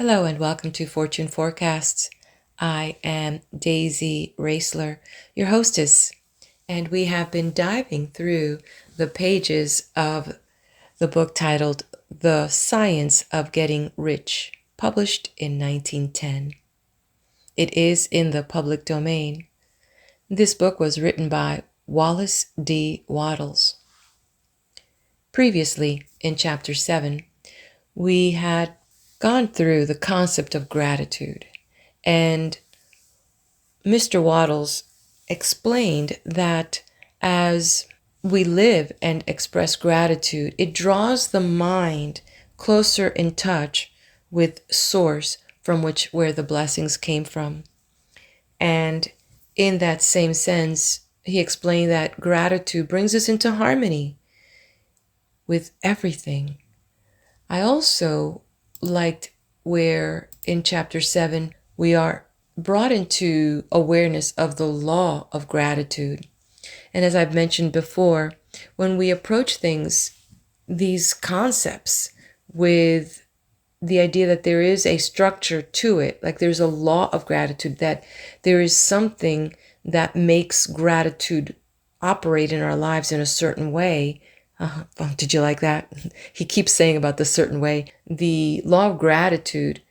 Hello and welcome to Fortune Forecasts. I am Daisy Raisler, your hostess, and we have been diving through the pages of the book titled The Science of Getting Rich, published in 1910. It is in the public domain. This book was written by Wallace D. Wattles. Previously, in Chapter 7, we had gone through the concept of gratitude, and Mr. Wattles explained that as we live and express gratitude, it draws the mind closer in touch with source from where the blessings came from. And in that same sense, he explained that gratitude brings us into harmony with everything. I also liked where in Chapter 7 we are brought into awareness of the law of gratitude. And as I've mentioned before, when we approach these concepts with the idea that there is a structure to it, like there's a law of gratitude, that there is something that makes gratitude operate in our lives in a certain way. Did you like that? He keeps saying about the certain way. The law of gratitude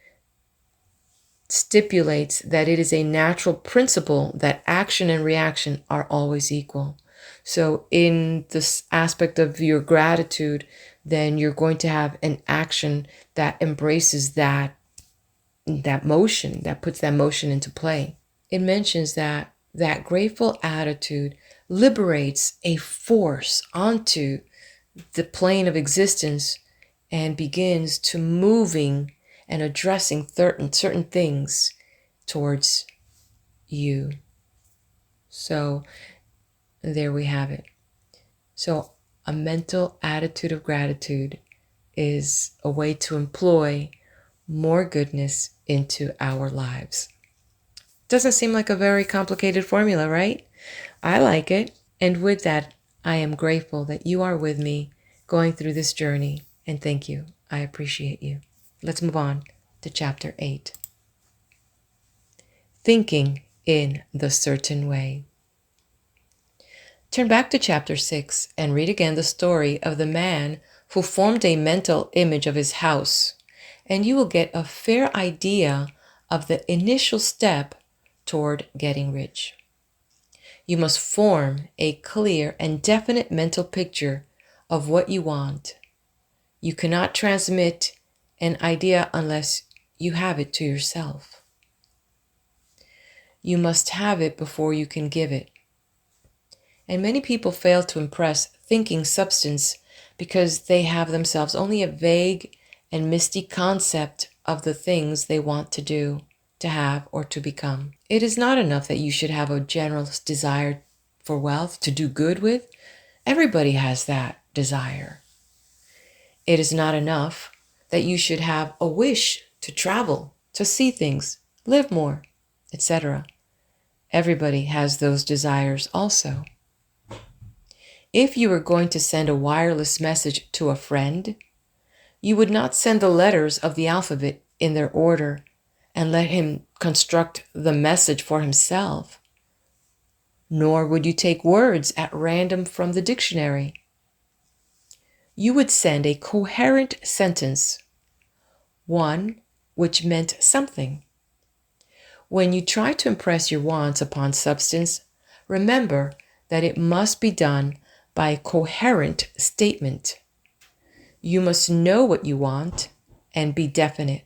stipulates that it is a natural principle that action and reaction are always equal. So in this aspect of your gratitude, then you're going to have an action that embraces that motion, that puts that motion into play. It mentions that grateful attitude liberates a force onto the plane of existence and begins to moving and addressing certain things towards you. So there we have it. So a mental attitude of gratitude is a way to employ more goodness into our lives. Doesn't seem like a very complicated formula, right? I like it. And with that, I am grateful that you are with me going through this journey. And thank you. I appreciate you. Let's move on to Chapter 8. Thinking in the certain way. Turn back to Chapter 6 and read again the story of the man who formed a mental image of his house, and you will get a fair idea of the initial step toward getting rich. You must form a clear and definite mental picture of what you want. You cannot transmit an idea unless you have it to yourself. You must have it before you can give it. And many people fail to impress thinking substance because they have themselves only a vague and misty concept of the things they want to do, to have, or to become. It is not enough that you should have a general desire for wealth to do good with. Everybody has that desire. It is not enough that you should have a wish to travel, to see things, live more, etc. Everybody has those desires also. If you were going to send a wireless message to a friend, you would not send the letters of the alphabet in their order and let him construct the message for himself. Nor would you take words at random from the dictionary. You would send a coherent sentence, one which meant something. When you try to impress your wants upon substance, remember that it must be done by a coherent statement. You must know what you want and be definite.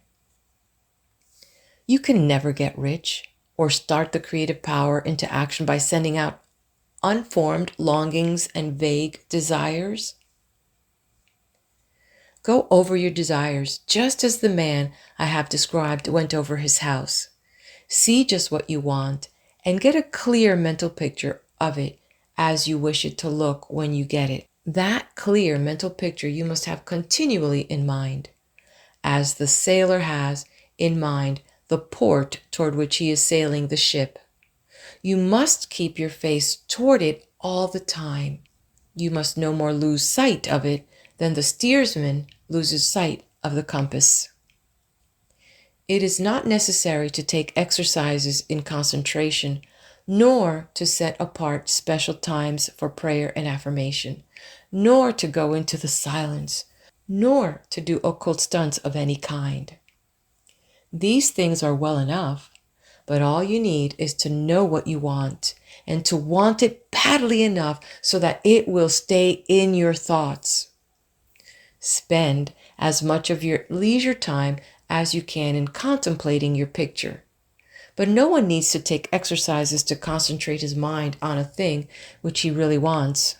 You can never get rich or start the creative power into action by sending out unformed longings and vague desires. Go over your desires just as the man I have described went over his house. See just what you want and get a clear mental picture of it as you wish it to look when you get it. That clear mental picture you must have continually in mind, as the sailor has in mind the port toward which he is sailing the ship. You must keep your face toward it all the time. You must no more lose sight of it than the steersman loses sight of the compass. It is not necessary to take exercises in concentration, nor to set apart special times for prayer and affirmation, nor to go into the silence, nor to do occult stunts of any kind. These things are well enough, but all you need is to know what you want and to want it badly enough so that it will stay in your thoughts. Spend as much of your leisure time as you can in contemplating your picture. But no one needs to take exercises to concentrate his mind on a thing which he really wants.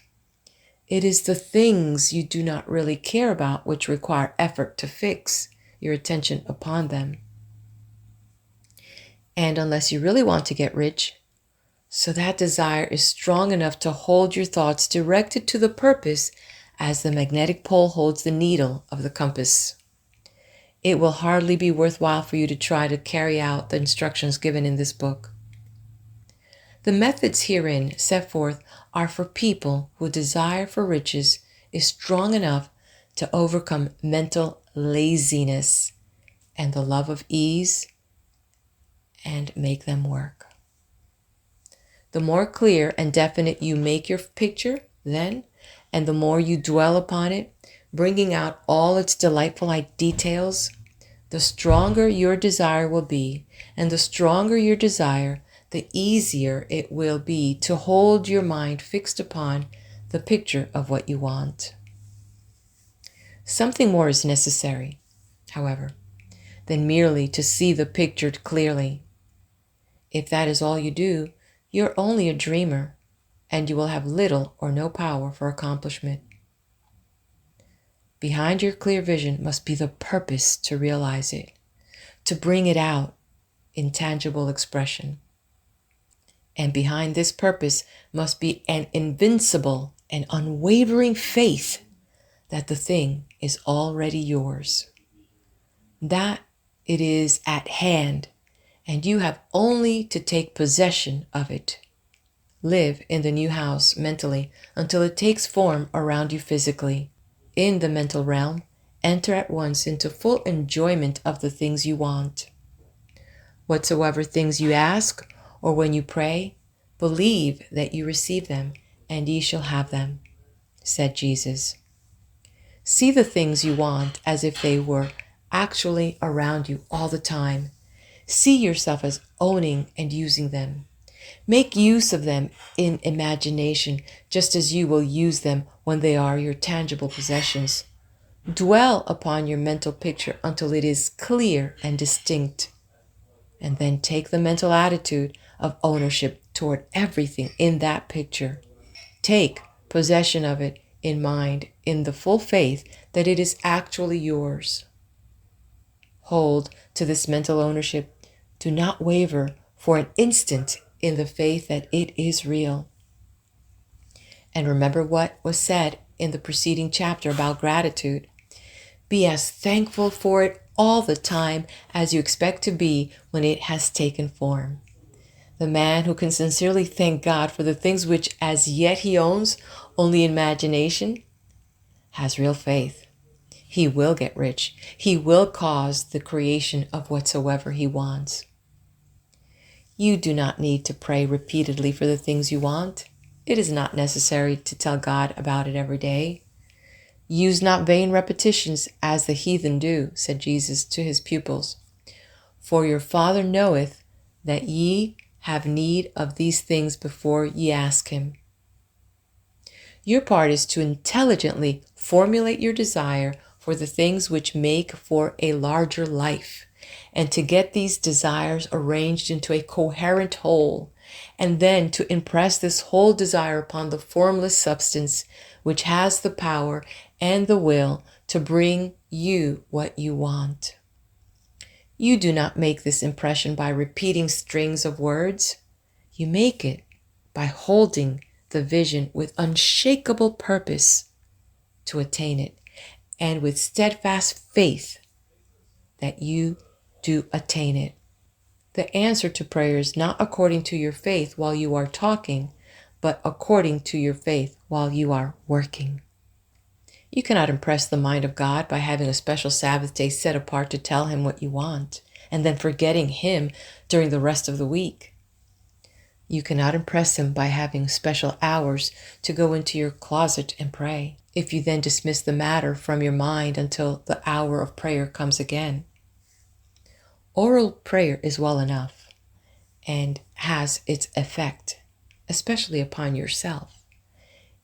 It is the things you do not really care about which require effort to fix your attention upon them. And unless you really want to get rich, so that desire is strong enough to hold your thoughts directed to the purpose as the magnetic pole holds the needle of the compass, it will hardly be worthwhile for you to try to carry out the instructions given in this book. The methods herein set forth are for people whose desire for riches is strong enough to overcome mental laziness and the love of ease and make them work. The more clear and definite you make your picture, then, and the more you dwell upon it, bringing out all its delightful details, the stronger your desire will be, and the stronger your desire, the easier it will be to hold your mind fixed upon the picture of what you want. Something more is necessary, however, than merely to see the picture clearly. If that is all you do, you're only a dreamer, and you will have little or no power for accomplishment. Behind your clear vision must be the purpose to realize it, to bring it out in tangible expression. And behind this purpose must be an invincible and unwavering faith that the thing is already yours, that it is at hand, and you have only to take possession of it. Live in the new house mentally until it takes form around you physically. In the mental realm, enter at once into full enjoyment of the things you want. Whatsoever things you ask, or when you pray, believe that you receive them, and ye shall have them, said Jesus. See the things you want as if they were actually around you all the time. See yourself as owning and using them. Make use of them in imagination, just as you will use them when they are your tangible possessions. Dwell upon your mental picture until it is clear and distinct, and then take the mental attitude of ownership toward everything in that picture. Take possession of it in mind in the full faith that it is actually yours. Hold to this mental ownership. Do not waver for an instant in the faith that it is real. And remember what was said in the preceding chapter about gratitude. Be as thankful for it all the time as you expect to be when it has taken form. The man who can sincerely thank God for the things which as yet he owns only in imagination has real faith. He will get rich. He will cause the creation of whatsoever he wants. You do not need to pray repeatedly for the things you want. It is not necessary to tell God about it every day. Use not vain repetitions as the heathen do, said Jesus to his pupils. For your Father knoweth that ye have need of these things before ye ask him. Your part is to intelligently formulate your desire for the things which make for a larger life, and to get these desires arranged into a coherent whole, and then to impress this whole desire upon the formless substance which has the power and the will to bring you what you want. You do not make this impression by repeating strings of words. You make it by holding the vision with unshakable purpose to attain it, and with steadfast faith that you do attain it. The answer to prayer is not according to your faith while you are talking, but according to your faith while you are working. You cannot impress the mind of God by having a special Sabbath day set apart to tell him what you want and then forgetting him during the rest of the week. You cannot impress him by having special hours to go into your closet and pray, if you then dismiss the matter from your mind until the hour of prayer comes again. Oral prayer is well enough and has its effect, especially upon yourself,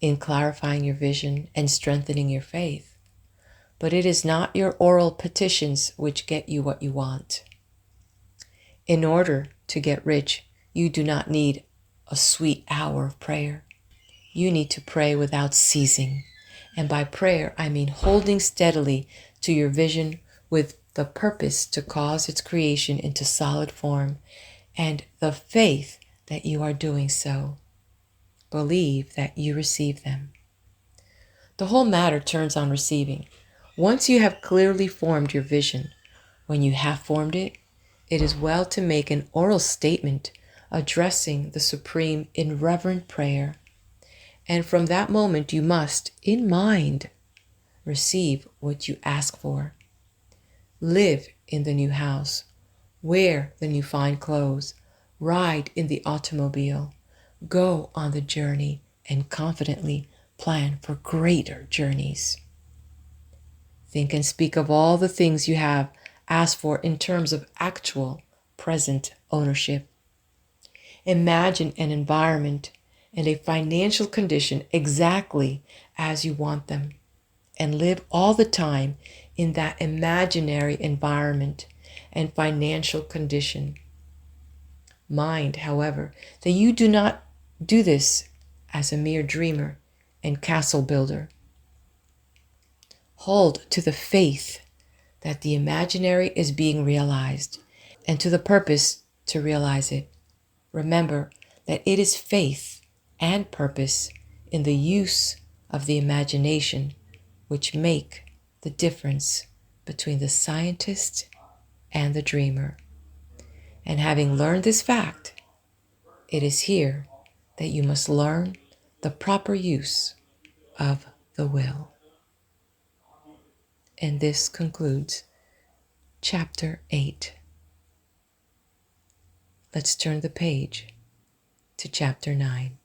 in clarifying your vision and strengthening your faith. But it is not your oral petitions which get you what you want. In order to get rich, you do not need a sweet hour of prayer. You need to pray without ceasing. And by prayer, I mean holding steadily to your vision with the purpose to cause its creation into solid form and the faith that you are doing so. Believe that you receive them. The whole matter turns on receiving. Once you have clearly formed your vision, when you have formed it, it is well to make an oral statement addressing the Supreme in reverent prayer. And from that moment you must, in mind, receive what you ask for. Live in the new house, wear the new fine clothes, ride in the automobile, go on the journey, and confidently plan for greater journeys. Think and speak of all the things you have asked for in terms of actual, present ownership. Imagine an environment and a financial condition exactly as you want them, and live all the time in that imaginary environment and financial condition. Mind, however, that you do not do this as a mere dreamer and castle builder. Hold to the faith that the imaginary is being realized, and to the purpose to realize it. Remember that it is faith and purpose in the use of the imagination which make the difference between the scientist and the dreamer. And having learned this fact, it is here that you must learn the proper use of the will. And this concludes Chapter 8. Let's turn the page to Chapter 9.